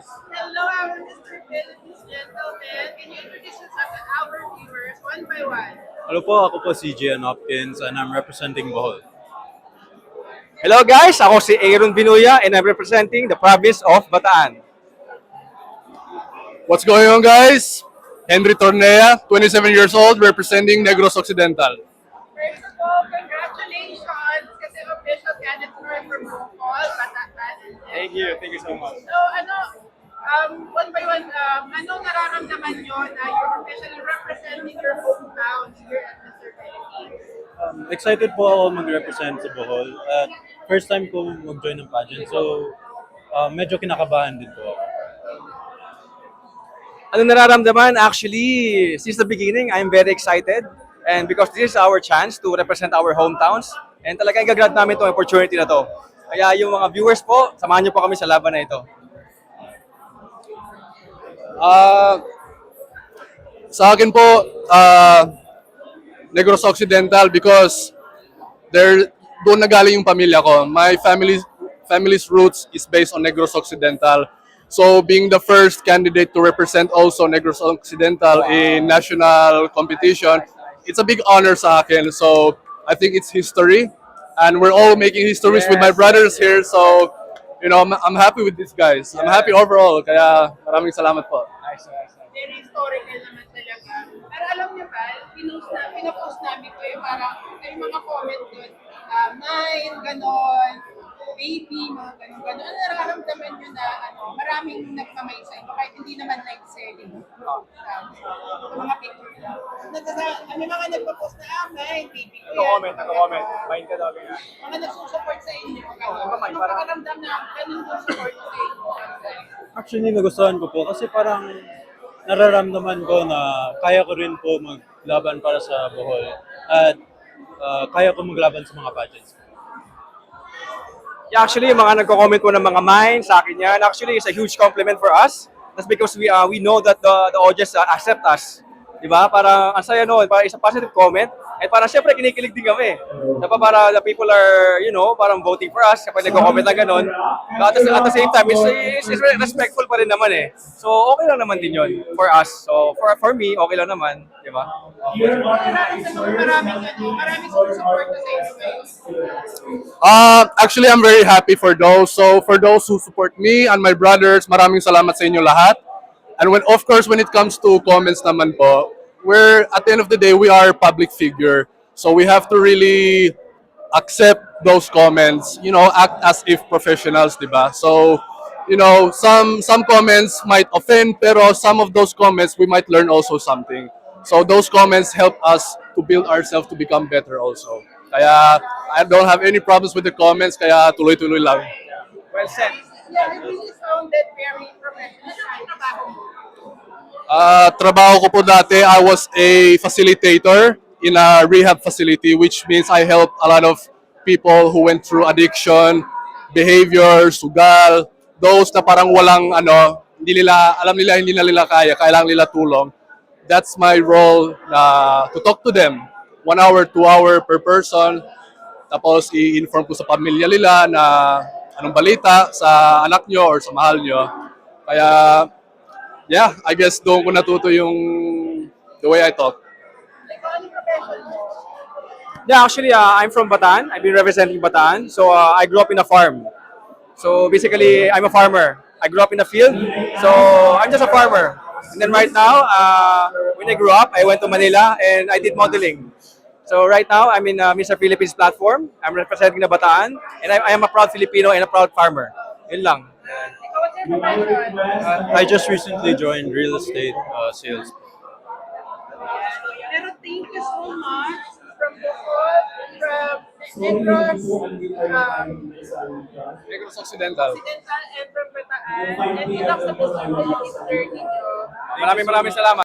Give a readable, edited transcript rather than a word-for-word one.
Hello, our Mr. Philippines gentlemen. Can you introduce yourself to our viewers one by one? Hello po, ako po si Gian Hopkins and I'm representing Bohol. Hello guys, ako si Aaron Binuya and I'm representing the province of Bataan. What's going on, guys? Henry Tornea, 27 years old, representing Negros Occidental. First of all, congratulations kasi official candidature for Bohol, Bataan. Thank you so much. So, one by one, anong nararamdaman nyo na you're officially representing your hometown here at Mr. Philippines? Excited po ako mag-represent sa Bohol at first time ko mag-join ng pageant so medyo kinakabahan din po ako. Ano nararamdaman? Actually, since the beginning, I'm very excited. And because this is our chance to represent our hometowns. And talagang gagrab namin itong opportunity na to. Kaya yung mga viewers po, samahan niyo po kami sa laban na ito. Sa akin po, Negros Occidental because doon nagaling yung pamilya ko. My family's roots is based on Negros Occidental. So being the first candidate to represent also Negros Occidental in national competition, it's a big honor sa akin. So I think it's history. And we're all making histories with my brothers here. So, you know, I'm happy with these guys. I'm happy overall. Kaya maraming salamat po. Very historical naman talaga. Pero alam niyo ba, pinapost namin ko yung parang yung mga comment doon, mine, ganon, baby, mga ganon. Ano nararamdaman nyo na maraming nagmamay sa inyo, kahit hindi naman like selling sa mga picture lang. May mga nagpa-post na, mine, baby ko yan. Naka-comment. Bayin ka daw. Mga nagsusupport sa inyo. Ano nakaramdam na ganun yung support sa inyo? Actually, nagustuhan ko po kasi parang nararamdaman ko na kaya ko rin po maglaban para sa Bohol at kaya ko maglaban sa mga pageants. Yeah, actually, yung mga nagko-comment po ng mga mine sa akin yan, actually, it's a huge compliment for us. That's because we know that the audience accept us. Diba? Parang, ang saya noon, parang isang positive comment. At parang syempre, kinikilig din kami. Diba? Para the people are, you know, parang voting for us kapag nagko-comment na gano'n. At the same time, it's respectful pa rin naman eh. So, okay lang naman din yun for us. So, for me, okay lang naman. Diba? Maraming support sa inyo guys. Actually, I'm very happy for those. So, for those who support me and my brothers, maraming salamat sa inyo lahat. And of course, when it comes to comments naman po, at the end of the day, we are a public figure. So we have to really accept those comments, you know, act as if professionals, diba? So, you know, some comments might offend, pero some of those comments, we might learn also something. So those comments help us to build ourselves to become better also. Kaya, I don't have any problems with the comments, kaya tuloy-tuloy lang. Well said. Yeah, it really sounded very professional. Ano ang trabaho mo? Trabaho ko po dati, I was a facilitator in a rehab facility, which means I help a lot of people who went through addiction, behavior, sugal, those na parang walang hindi na nila kaya, kailangan nila tulong. That's my role to talk to them. 1 hour, 2 hour per person. Tapos i-inform ko sa pamilya nila na anong balita sa anak nyo or sa mahal nyo. Kaya, yeah, I guess doon ko natuto yung the way I talk. Ano profession mo? Yeah, actually, I'm from Bataan. I've been representing Bataan. So, I grew up in a farm. So, basically, I'm a farmer. I grew up in a field. So, I'm just a farmer. And then right now, when I grew up, I went to Manila and I did modeling. So, right now, I'm in Mr. Philippines platform. I'm representing the Bataan. And I am a proud Filipino and a proud farmer. Yun lang. Ikaw, what's your profession? I just recently joined real estate sales. Pero thank you so much from Bohol, from Negros, Negros Occidental. Occidental, and from Bataan. And good luck sa Mr. Philippines journey nyo. Maraming salamat.